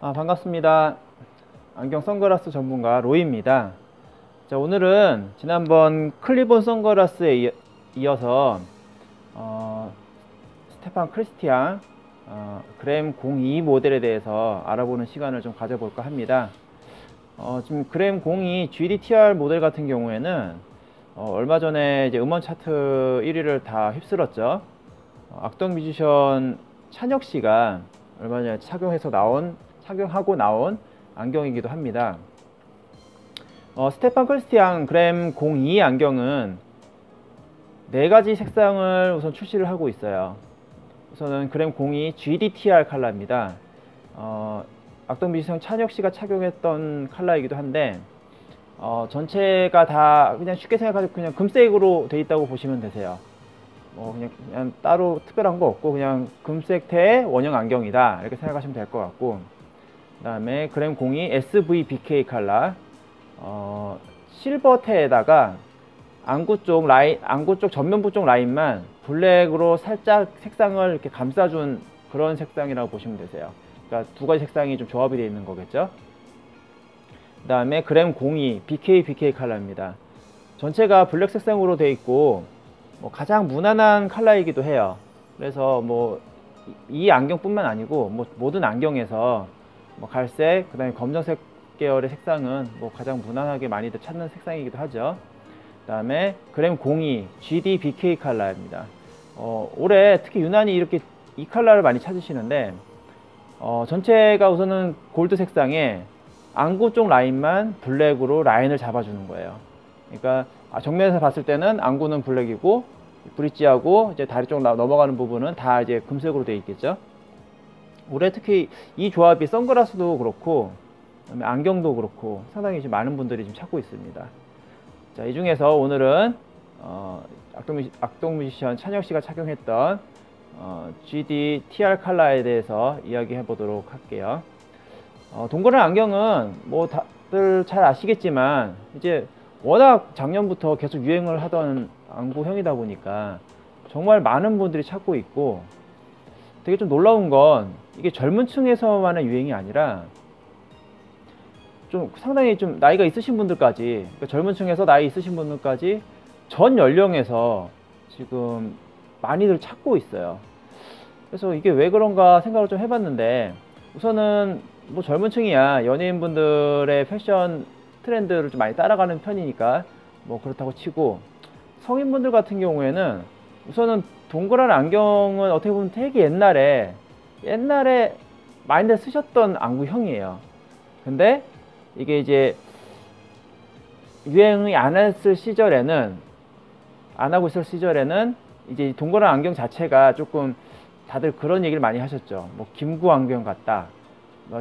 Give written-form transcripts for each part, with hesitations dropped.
반갑습니다. 안경 선글라스 전문가 로이입니다. 자, 오늘은 지난번 클립온 선글라스에 이어서 스테판 크리스티앙 그램 02 모델에 대해서 알아보는 시간을 좀 가져볼까 합니다. 지금 그램 02 GDTR 모델 같은 경우에는 얼마 전에 이제 음원 차트 1위를 다 휩쓸었죠. 악동 뮤지션 찬혁 씨가 얼마 전에 착용하고 나온 안경이기도 합니다. 스테판 크리스티앙 그램 02 안경은 4가지 색상을 우선 출시를 하고 있어요. 우선은 그램 02 GDTR 컬러입니다. 악동 뮤지션 찬혁 씨가 착용했던 컬러이기도 한데 전체가 다 그냥 쉽게 생각하면 그냥 금색으로 되어 있다고 보시면 되세요. 그냥 따로 특별한 거 없고 그냥 금색태의 원형 안경이다 이렇게 생각하시면 될 것 같고, 그 다음에 그램 02 SVBK 컬러 실버태에다가 안구 쪽 전면부 쪽 라인만 블랙으로 살짝 색상을 이렇게 감싸준 그런 색상이라고 보시면 되세요. 그러니까 2가지 색상이 좀 조합이 되어 있는 거겠죠. 그 다음에 그램 02 BK 컬러입니다. 전체가 블랙 색상으로 되어 있고 가장 무난한 컬러이기도 해요. 그래서 이 안경뿐만 아니고 모든 안경에서 갈색, 그 다음에 검정색 계열의 색상은 가장 무난하게 많이들 찾는 색상이기도 하죠. 그 다음에 그램 02 GDBK 컬러입니다. 올해 특히 유난히 이렇게 이 컬러를 많이 찾으시는데 전체가 우선은 골드 색상에 안구 쪽 라인만 블랙으로 라인을 잡아주는 거예요. 그러니까 정면에서 봤을 때는 안구는 블랙이고 브릿지하고 이제 다리 쪽 넘어가는 부분은 다 이제 금색으로 되어 있겠죠. 올해 특히 이 조합이 선글라스도 그렇고 그다음에 안경도 그렇고 상당히 많은 분들이 지금 찾고 있습니다. 자, 이 중에서 오늘은 악동 뮤지션 찬혁 씨가 착용했던 GDTR 컬러에 대해서 이야기해 보도록 할게요. 동그란 안경은 다들 잘 아시겠지만 이제 워낙 작년부터 계속 유행을 하던 안구형이다 보니까 정말 많은 분들이 찾고 있고, 되게 좀 놀라운 건 이게 젊은 층에서만의 유행이 아니라 좀 상당히 좀 나이가 있으신 분들까지, 그러니까 젊은 층에서 나이 있으신 분들까지 전 연령에서 지금 많이들 찾고 있어요. 그래서 이게 왜 그런가 생각을 좀 해봤는데, 우선은 젊은 층이야 연예인분들의 패션 트렌드를 좀 많이 따라가는 편이니까 그렇다고 치고, 성인분들 같은 경우에는 우선은 동그란 안경은 어떻게 보면 되게 옛날에 많이들 쓰셨던 안구형이에요. 근데 이게 이제 유행이 안 하고 있을 시절에는 이제 동그란 안경 자체가 조금 다들 그런 얘기를 많이 하셨죠. 김구 안경 같다,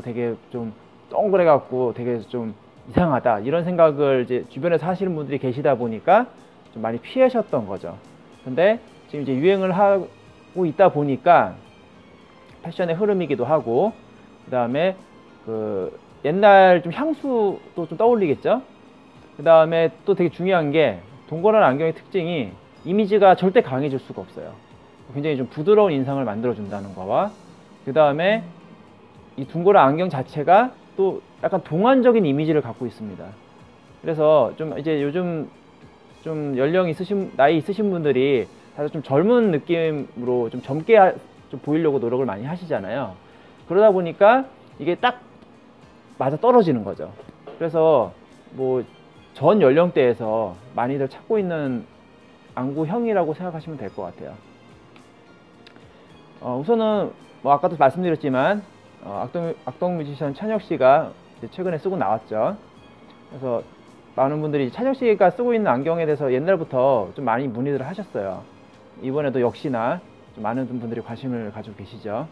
되게 좀 동그래 갖고 되게 좀 이상하다, 이런 생각을 이제 주변에서 하시는 분들이 계시다 보니까 좀 많이 피하셨던 거죠. 근데 지금 이제 유행을 하고 있다 보니까 패션의 흐름이기도 하고, 그 다음에 옛날 좀 향수도 좀 떠올리겠죠. 그 다음에 또 되게 중요한 게 동그란 안경의 특징이 이미지가 절대 강해질 수가 없어요. 굉장히 좀 부드러운 인상을 만들어 준다는 거와, 그 다음에 이 동그란 안경 자체가 또 약간 동안적인 이미지를 갖고 있습니다. 그래서 좀 이제 요즘 좀 나이 있으신 분들이 다들 좀 젊은 느낌으로 좀 젊게 좀 보이려고 노력을 많이 하시잖아요. 그러다 보니까 이게 딱 맞아 떨어지는 거죠. 그래서 전 연령대에서 많이들 찾고 있는 안구형이라고 생각하시면 될 것 같아요. 우선은 아까도 말씀드렸지만 악동 뮤지션 찬혁 씨가 최근에 쓰고 나왔죠. 그래서 많은 분들이 찬혁 씨가 쓰고 있는 안경에 대해서 옛날부터 좀 많이 문의를 하셨어요. 이번에도 역시나 좀 많은 분들이 관심을 가지고 계시죠.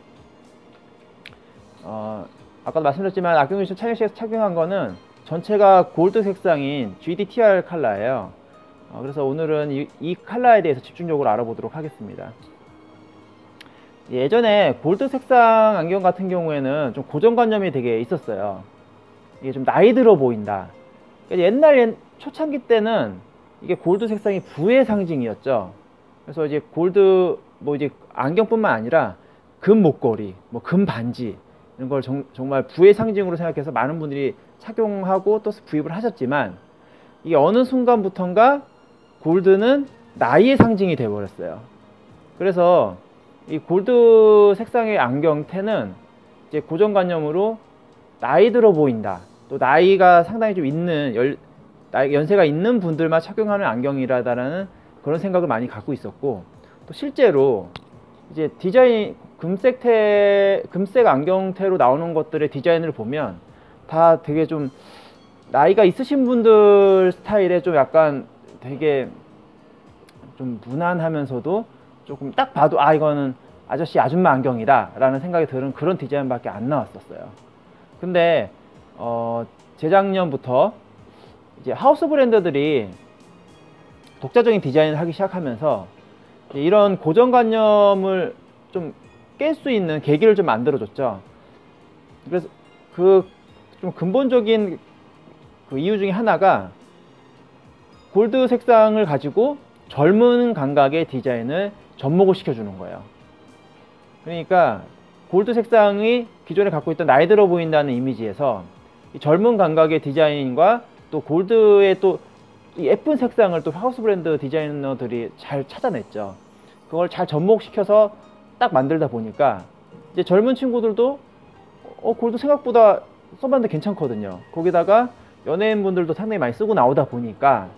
아까도 말씀드렸지만 악동 뮤지션 찬혁 씨가 착용한 거는 전체가 골드 색상인 GDTR 컬러예요. 그래서 오늘은 이 컬러에 대해서 집중적으로 알아보도록 하겠습니다. 예전에 골드 색상 안경 같은 경우에는 좀 고정관념이 되게 있었어요. 이게 좀 나이 들어 보인다. 옛날 초창기 때는 이게 골드 색상이 부의 상징이었죠. 그래서 이제 골드 이제 안경뿐만 아니라 금 목걸이, 금 반지 걸 정말 부의 상징으로 생각해서 많은 분들이 착용하고 또 구입을 하셨지만, 이게 어느 순간부턴가 골드는 나이의 상징이 되어버렸어요. 그래서 이 골드 색상의 안경테는 이제 고정관념으로 나이 들어 보인다, 또 나이가 상당히 좀 있는 연세가 있는 분들만 착용하는 안경이라는 그런 생각을 많이 갖고 있었고, 또 실제로 이제 디자인 금색 안경테로 나오는 것들의 디자인을 보면 다 되게 좀 나이가 있으신 분들 스타일의 좀 약간 되게 좀 무난하면서도 조금 딱 봐도 아 이거는 아저씨 아줌마 안경이다 라는 생각이 드는 그런 디자인밖에 안 나왔었어요. 근데 재작년부터 이제 하우스 브랜드들이 독자적인 디자인을 하기 시작하면서 이런 고정관념을 좀 깰 수 있는 계기를 좀 만들어줬죠. 그래서 그 좀 근본적인 그 이유 중에 하나가 골드 색상을 가지고 젊은 감각의 디자인을 접목을 시켜주는 거예요. 그러니까 골드 색상이 기존에 갖고 있던 나이 들어 보인다는 이미지에서 이 젊은 감각의 디자인과 또 골드의 또 예쁜 색상을 또 하우스 브랜드 디자이너들이 잘 찾아냈죠. 그걸 잘 접목시켜서 딱 만들다 보니까 이제 젊은 친구들도 골드 생각보다 써봤는데 괜찮거든요. 거기다가 연예인분들도 상당히 많이 쓰고 나오다 보니까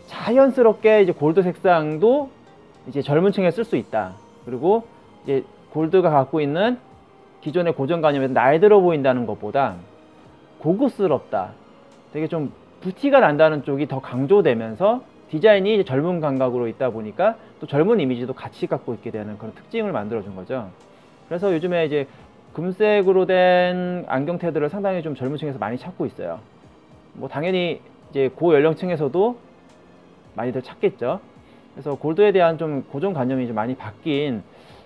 자연스럽게 이제 골드 색상도 이제 젊은 층에 쓸 수 있다. 그리고 이제 골드가 갖고 있는 기존의 고정관념에서 나이 들어 보인다는 것보다 고급스럽다, 되게 좀 부티가 난다는 쪽이 더 강조되면서 디자인이 이제 젊은 감각으로 있다 보니까 또 젊은 이미지도 같이 갖고 있게 되는 그런 특징을 만들어 준 거죠. 그래서 요즘에 이제 금색으로 된 안경테들을 상당히 좀 젊은 층에서 많이 찾고 있어요. 뭐 당연히 이제 고연령층에서도 많이들 찾겠죠. 그래서 골드에 대한 좀 고정관념이 좀 많이 바뀐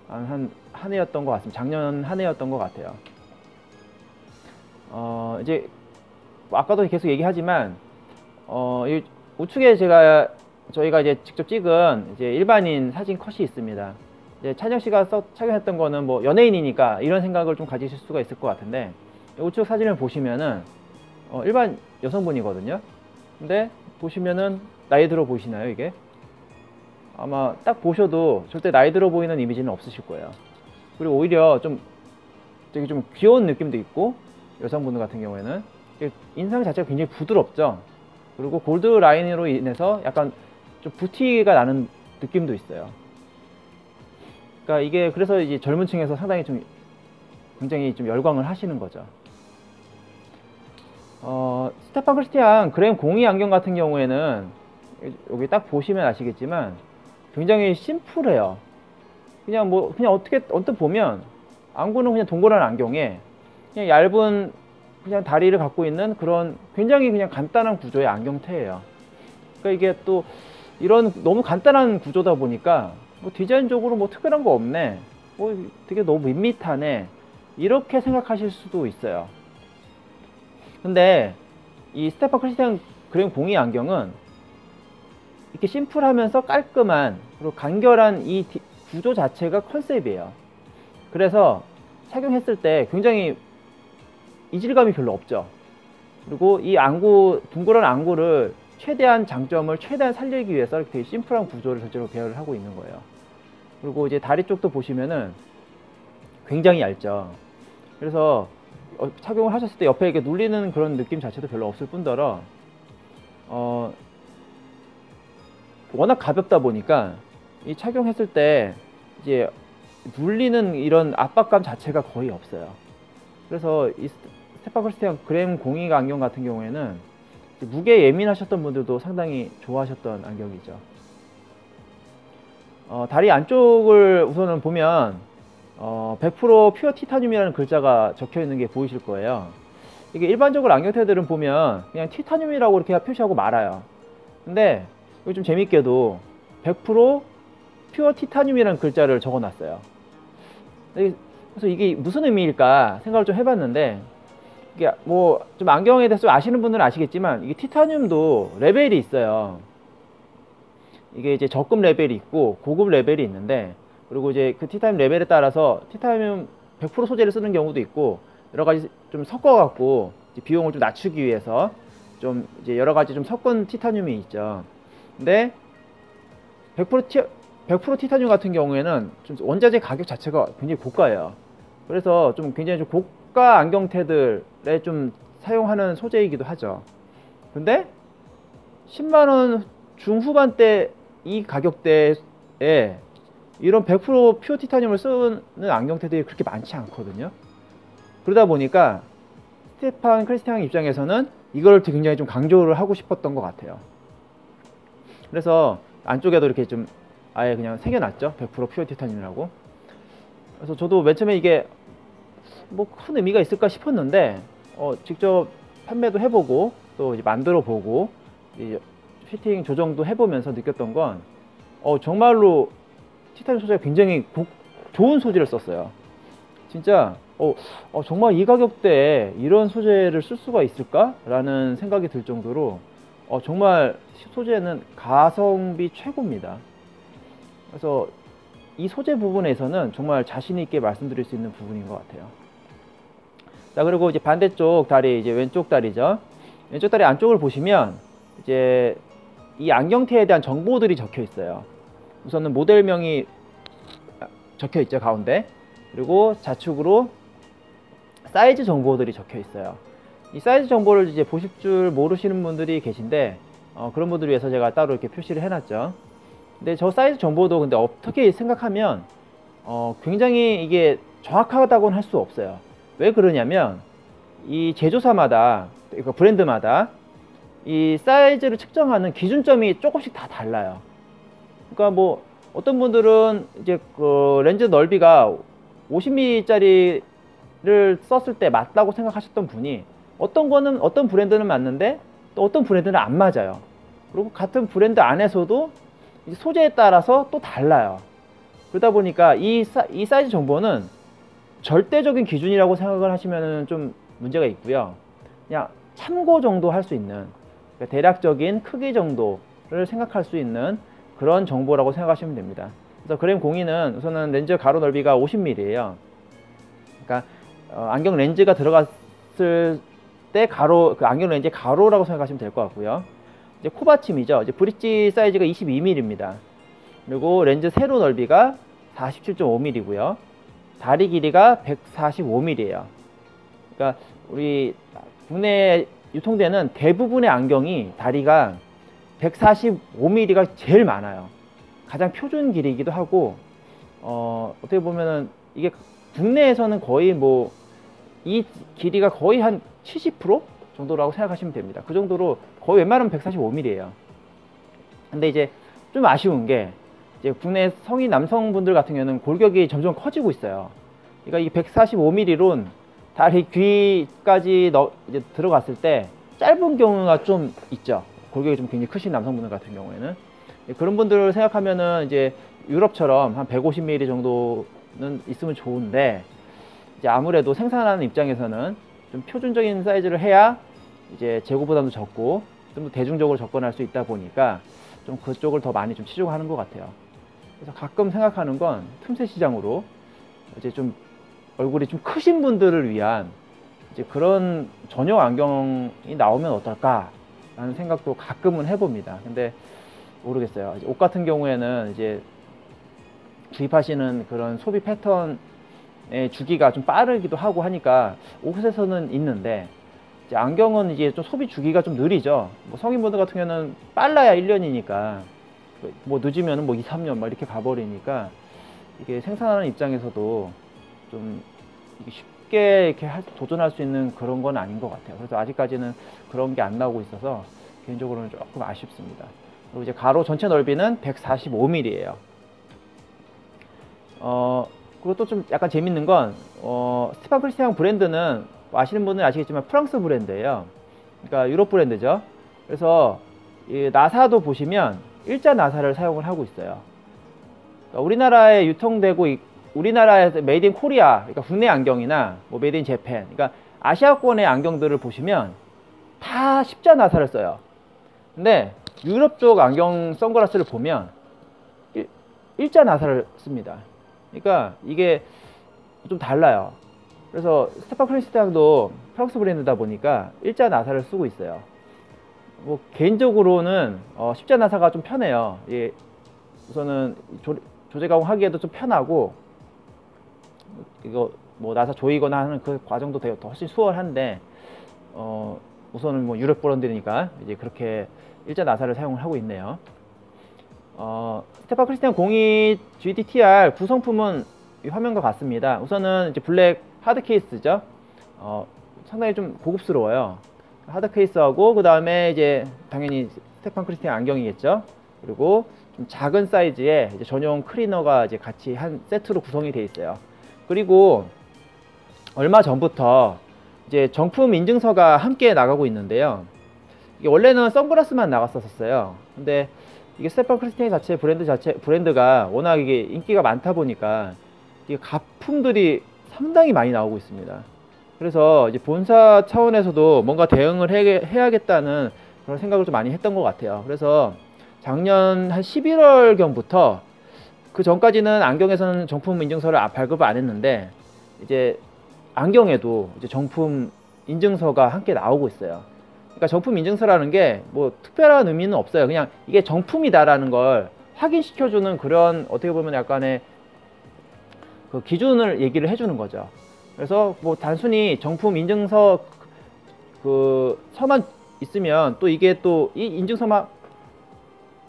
한 해였던 것 같습니다. 작년 한 해였던 것 같아요. 이제 아까도 계속 얘기하지만 이 우측에 저희가 이제 직접 찍은 이제 일반인 사진 컷이 있습니다. 이제 찬영 씨가 착용했던 거는 뭐 연예인이니까 이런 생각을 좀 가지실 수가 있을 것 같은데, 우측 사진을 보시면은 일반 여성분이거든요. 근데 보시면은 나이 들어 보이시나요? 이게 아마 딱 보셔도 절대 나이 들어 보이는 이미지는 없으실 거예요. 그리고 오히려 좀 되게 좀 귀여운 느낌도 있고, 여성분들 같은 경우에는 인상 자체가 굉장히 부드럽죠. 그리고 골드 라인으로 인해서 약간 좀 부티가 나는 느낌도 있어요. 그러니까 이게 그래서 이제 젊은 층에서 상당히 좀 굉장히 좀 열광을 하시는 거죠. 스테판 크리스티안 그램 02 안경 같은 경우에는 여기 딱 보시면 아시겠지만 굉장히 심플해요. 그냥 어떻게 언뜻 보면 안구는 그냥 동그란 안경에 그냥 얇은 그냥 다리를 갖고 있는 그런 굉장히 그냥 간단한 구조의 안경테예요. 그러니까 이게 또 이런 너무 간단한 구조다 보니까 뭐 디자인적으로 뭐 특별한 거 없네, 뭐 되게 너무 밋밋하네, 이렇게 생각하실 수도 있어요. 근데 이 스테판 크리스티안 그램 02 안경은 이렇게 심플하면서 깔끔한 그리고 간결한 이 구조 자체가 컨셉이에요. 그래서 착용했을 때 굉장히 이질감이 별로 없죠. 그리고 이 안구, 둥그런 안구를 최대한 장점을 최대한 살리기 위해서 이렇게 되게 심플한 구조를 전체로 배열을 하고 있는 거예요. 그리고 이제 다리 쪽도 보시면은 굉장히 얇죠. 그래서 착용을 하셨을 때 옆에 이렇게 눌리는 그런 느낌 자체도 별로 없을 뿐더러 워낙 가볍다 보니까 이 착용했을 때 이제 눌리는 이런 압박감 자체가 거의 없어요. 그래서 이 스테판 크리스티안 그램 02 안경 같은 경우에는 무게에 예민하셨던 분들도 상당히 좋아하셨던 안경이죠. 다리 안쪽을 우선은 보면 100% 퓨어 티타늄이라는 글자가 적혀 있는 게 보이실 거예요. 이게 일반적으로 안경테들은 보면 그냥 티타늄이라고 이렇게 표시하고 말아요. 근데 여기 좀 재밌게도 100% 퓨어 티타늄이라는 글자를 적어 놨어요. 그래서 이게 무슨 의미일까 생각을 좀 해봤는데, 이게 뭐 좀 안경에 대해서 아시는 분들은 아시겠지만 이게 티타늄도 레벨이 있어요. 이게 이제 저급 레벨이 있고 고급 레벨이 있는데, 그리고 이제 그 티타늄 레벨에 따라서 티타늄 100% 소재를 쓰는 경우도 있고, 여러 가지 좀 섞어갖고 비용을 좀 낮추기 위해서 좀 이제 여러 가지 좀 섞은 티타늄이 있죠. 근데 100% 티타늄 같은 경우에는 좀 원자재 가격 자체가 굉장히 고가예요. 그래서 좀 굉장히 좀 고가 안경테들에 좀 사용하는 소재이기도 하죠. 근데 10만원 중후반대 이 가격대에 이런 100% 퓨어 티타늄을 쓰는 안경테들이 그렇게 많지 않거든요. 그러다 보니까 스테판 크리스티앙 입장에서는 이걸 굉장히 좀 강조를 하고 싶었던 것 같아요. 그래서 안쪽에도 이렇게 좀 아예 그냥 새겨놨죠. 100% 퓨어 티타늄이라고. 그래서 저도 맨 처음에 이게 뭐 큰 의미가 있을까 싶었는데 직접 판매도 해보고 또 이제 만들어 보고 피팅 조정도 해보면서 느꼈던 건 정말로 티타늄 소재가 굉장히 좋은 소재를 썼어요. 진짜 정말 이 가격대에 이런 소재를 쓸 수가 있을까? 라는 생각이 들 정도로 정말 소재는 가성비 최고입니다. 그래서 이 소재 부분에서는 정말 자신 있게 말씀드릴 수 있는 부분인 것 같아요. 자, 그리고 이제 반대쪽 다리, 이제 왼쪽 다리죠. 왼쪽 다리 안쪽을 보시면 이제 이 안경테에 대한 정보들이 적혀 있어요. 우선은 모델명이 적혀 있죠, 가운데. 그리고 좌측으로 사이즈 정보들이 적혀 있어요. 이 사이즈 정보를 이제 보실 줄 모르시는 분들이 계신데 그런 분들을 위해서 제가 따로 이렇게 표시를 해놨죠. 근데 저 사이즈 정보도 근데 어떻게 생각하면 굉장히 이게 정확하다고는 할 수 없어요. 왜 그러냐면 이 제조사마다, 그러니까 브랜드마다 이 사이즈를 측정하는 기준점이 조금씩 다 달라요. 그러니까 뭐 어떤 분들은 이제 그 렌즈 넓이가 50mm짜리를 썼을 때 맞다고 생각하셨던 분이 어떤 브랜드는 맞는데 또 어떤 브랜드는 안 맞아요. 그리고 같은 브랜드 안에서도 소재에 따라서 또 달라요. 그러다 보니까 이 사이즈 정보는 절대적인 기준이라고 생각을 하시면 좀 문제가 있고요. 그냥 참고 정도 할 수 있는, 그러니까 대략적인 크기 정도를 생각할 수 있는 그런 정보라고 생각하시면 됩니다. 그래서 그램 02는 우선은 렌즈 가로 넓이가 50mm예요. 그러니까 안경 렌즈가 들어갔을 때 그 안경 렌즈의 가로라고 생각하시면 될 것 같고요. 이제 코받침이죠. 이제 브릿지 사이즈가 22mm입니다. 그리고 렌즈 세로 넓이가 47.5mm고요. 다리 길이가 145mm예요. 그러니까 우리 국내에 유통되는 대부분의 안경이 다리가 145mm가 제일 많아요. 가장 표준 길이이기도 하고 어떻게 보면은 이게 국내에서는 거의 뭐 이 길이가 거의 한 70% 정도라고 생각하시면 됩니다. 그 정도로 거의 웬만하면 145mm예요. 근데 이제 좀 아쉬운 게 이제 국내 성인 남성분들 같은 경우는 골격이 점점 커지고 있어요. 그러니까 이 145mm론 다리 귀까지 이제 들어갔을 때 짧은 경우가 좀 있죠. 골격이 좀 굉장히 크신 남성분들 같은 경우에는 그런 분들을 생각하면은 이제 유럽처럼 한 150mm 정도는 있으면 좋은데 이제 아무래도 생산하는 입장에서는 좀 표준적인 사이즈를 해야 이제 재고 부담도 적고 좀 더 대중적으로 접근할 수 있다 보니까 좀 그쪽을 더 많이 좀 치려고 하는 것 같아요. 그래서 가끔 생각하는 건 틈새 시장으로 이제 좀 얼굴이 좀 크신 분들을 위한 이제 그런 전용 안경이 나오면 어떨까 라는 생각도 가끔은 해봅니다. 근데 모르겠어요. 옷 같은 경우에는 이제 구입하시는 그런 소비 패턴의 주기가 좀 빠르기도 하고 하니까 옷에서는 있는데 이제 안경은 이제 좀 소비 주기가 좀 느리죠. 뭐 성인분들 같은 경우는 빨라야 1년이니까 뭐 늦으면 뭐 2, 3년 막 이렇게 가버리니까 이게 생산하는 입장에서도 좀 이게 쉽게 이렇게 도전할 수 있는 그런 건 아닌 것 같아요. 그래서 아직까지는 그런 게 안 나오고 있어서 개인적으로는 조금 아쉽습니다. 그리고 이제 가로 전체 넓이는 145mm예요. 그리고 또 좀 약간 재밌는 건 스테판 크리스티앙 브랜드는 아시는 분은 아시겠지만 프랑스 브랜드예요. 그러니까 유럽 브랜드죠. 그래서 이 나사도 보시면 일자 나사를 사용을 하고 있어요. 그러니까 우리나라에 유통되고 우리나라에서 메이드 인 코리아, 그러니까 국내 안경이나 뭐 메이드 인 재팬, 그러니까 아시아권의 안경들을 보시면 다 십자 나사를 써요. 근데 유럽 쪽 안경 선글라스를 보면 일자 나사를 씁니다. 그러니까 이게 좀 달라요. 그래서 스테판 크리스티앙도 프랑스 브랜드다 보니까 일자 나사를 쓰고 있어요. 뭐 개인적으로는 십자 나사가 좀 편해요. 예, 우선은 조제 가공하기에도 좀 편하고, 이거 뭐 나사 조이거나 하는 그 과정도 되게 훨씬 수월한데, 우선은 뭐 유럽 브랜드니까 이제 그렇게 일자 나사를 사용을 하고 있네요. 스테판 크리스티앙 02 GTTR 구성품은 이 화면과 같습니다. 우선은 이제 블랙 하드 케이스죠. 상당히 좀 고급스러워요. 하드 케이스하고, 그 다음에 이제 당연히 스테판 크리스티앙 안경이겠죠. 그리고 좀 작은 사이즈의 이제 전용 클리너가 이제 같이 한 세트로 구성이 되어 있어요. 그리고 얼마 전부터 이제 정품 인증서가 함께 나가고 있는데요. 이게 원래는 선글라스만 나갔었어요. 근데 이게 스테판 크리스티앙 브랜드가 워낙 이게 인기가 많다 보니까 이게 가품들이 상당히 많이 나오고 있습니다. 그래서 이제 본사 차원에서도 뭔가 대응을 해야겠다는 그런 생각을 좀 많이 했던 것 같아요. 그래서 작년 한 11월경부터, 그 전까지는 안경에서는 정품 인증서를 발급을 안 했는데, 이제 안경에도 이제 정품 인증서가 함께 나오고 있어요. 그러니까 정품 인증서라는 게 뭐 특별한 의미는 없어요. 그냥 이게 정품이다라는 걸 확인시켜주는 그런, 어떻게 보면 약간의 그 기준을 얘기를 해주는 거죠. 그래서 뭐 단순히 정품 인증서 그 서만 있으면 또 이게 또 이 인증서만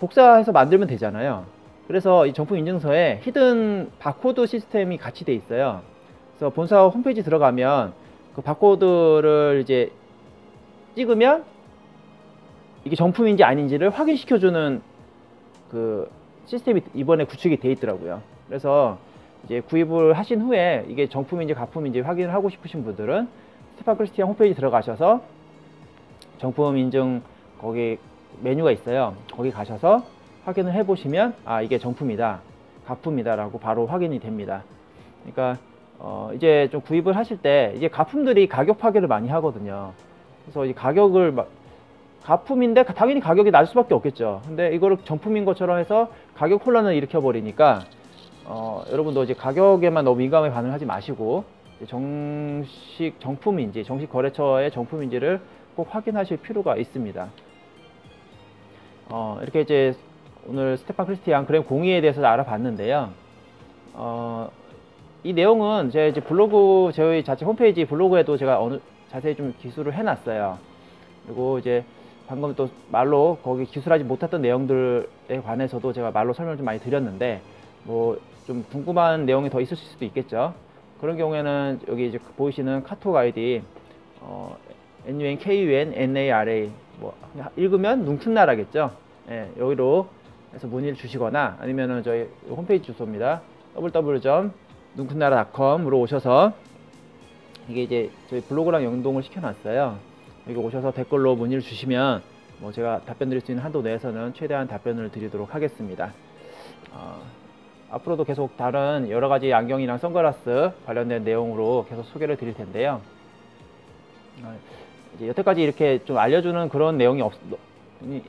복사해서 만들면 되잖아요. 그래서 이 정품 인증서에 히든 바코드 시스템이 같이 돼 있어요. 그래서 본사 홈페이지 들어가면 그 바코드를 이제 찍으면 이게 정품인지 아닌지를 확인시켜주는 그 시스템이 이번에 구축이 돼 있더라고요. 그래서 이제 구입을 하신 후에 이게 정품인지 가품인지 확인을 하고 싶으신 분들은 스테판 크리스티앙 홈페이지 들어가셔서 정품 인증 거기 메뉴가 있어요. 거기 가셔서 확인을 해 보시면 이게 정품이다, 가품이다 라고 바로 확인이 됩니다. 그러니까 이제 좀 구입을 하실 때 이제 가품들이 가격 파괴를 많이 하거든요. 그래서 이 가격을 가품인데 당연히 가격이 날 수밖에 없겠죠. 근데 이거를 정품인 것처럼 해서 가격 혼란을 일으켜 버리니까 여러분도 이제 가격에만 너무 민감하게 반응하지 마시고, 정식 정품인지, 정식 거래처의 정품인지를 꼭 확인하실 필요가 있습니다. 이렇게 이제 오늘 스테판 크리스티앙 그램 02에 대해서 알아봤는데요. 이 내용은 제 이제 블로그, 저희 자체 홈페이지 블로그에도 제가 자세히 좀 기술을 해놨어요. 그리고 이제 방금 또 말로 거기 기술하지 못했던 내용들에 관해서도 제가 말로 설명을 좀 많이 드렸는데, 뭐 좀 궁금한 내용이 더 있으실 수도 있겠죠. 그런 경우에는 여기 이제 보이시는 카톡 아이디 NUNKUNNARA, 뭐 읽으면 눈큰나라겠죠. 예, 여기로 해서 문의를 주시거나, 아니면은 저희 홈페이지 주소입니다. www.눈큰나라.com으로 오셔서, 이게 이제 저희 블로그랑 연동을 시켜놨어요. 여기 오셔서 댓글로 문의를 주시면 뭐 제가 답변 드릴 수 있는 한도 내에서는 최대한 답변을 드리도록 하겠습니다. 앞으로도 계속 다른 여러가지 안경이랑 선글라스 관련된 내용으로 계속 소개를 드릴 텐데요. 이제 여태까지 이렇게 좀 알려주는 그런 내용이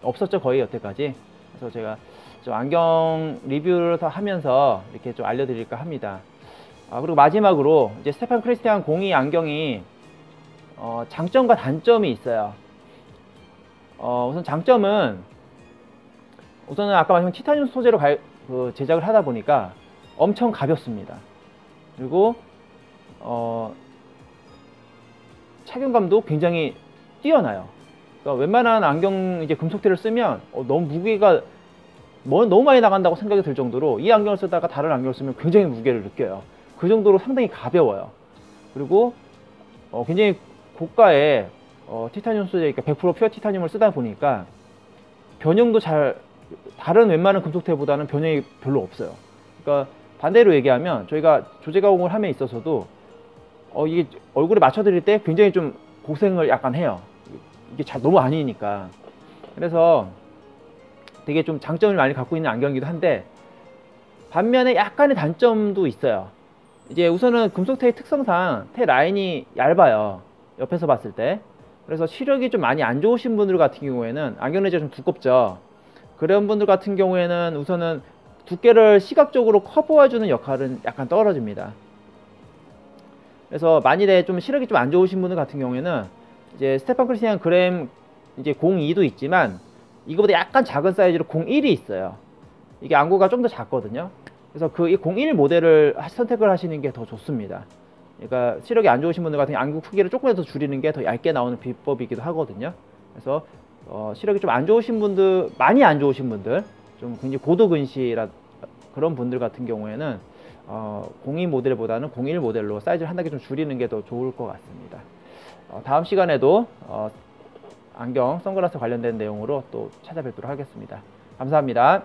없었죠, 거의 여태까지. 그래서 제가 좀 안경 리뷰를 더 하면서 이렇게 좀 알려드릴까 합니다. 그리고 마지막으로 이제 스테판 크리스티앙 02 안경이 장점과 단점이 있어요. 우선 장점은, 우선은 아까 말씀드린 티타늄 소재로 제작을 하다 보니까 엄청 가볍습니다. 그리고 착용감도 굉장히 뛰어나요. 그러니까 웬만한 안경 이제 금속테를 쓰면 너무 무게가 너무 많이 나간다고 생각이 들 정도로, 이 안경을 쓰다가 다른 안경을 쓰면 굉장히 무게를 느껴요. 그 정도로 상당히 가벼워요. 그리고 굉장히 고가의 티타늄 소재, 그러니까 100% 퓨어 티타늄을 쓰다 보니까 변형도 다른 웬만한 금속테보다는 변형이 별로 없어요. 그러니까 반대로 얘기하면, 저희가 조제 가공을 함에 있어서도 이게 얼굴에 맞춰드릴 때 굉장히 좀 고생을 약간 해요. 이게 너무 아니니까. 그래서 되게 좀 장점을 많이 갖고 있는 안경이기도 한데, 반면에 약간의 단점도 있어요. 이제 우선은 금속테의 특성상 테 라인이 얇아요, 옆에서 봤을 때. 그래서 시력이 좀 많이 안 좋으신 분들 같은 경우에는, 안경 레이저가 좀 두껍죠. 그런 분들 같은 경우에는 우선은 두께를 시각적으로 커버해주는 역할은 약간 떨어집니다. 그래서 만일에 좀 시력이 좀 안 좋으신 분들 같은 경우에는 이제 스테판 크리스티안 그램 이제 02도 있지만 이거보다 약간 작은 사이즈로 01이 있어요. 이게 안구가 좀 더 작거든요. 그래서 그 01 모델을 선택을 하시는 게 더 좋습니다. 그러니까 시력이 안 좋으신 분들 같은 경우 안구 크기를 조금이라도 줄이는 게 더 얇게 나오는 비법이기도 하거든요. 그래서 시력이 좀 안 좋으신 분들, 많이 안 좋으신 분들, 좀 굉장히 고도근시라 그런 분들 같은 경우에는 02 모델보다는 01 모델로 사이즈를 한 단계 좀 줄이는 게 더 좋을 것 같습니다. 다음 시간에도 안경, 선글라스 관련된 내용으로 또 찾아뵙도록 하겠습니다. 감사합니다.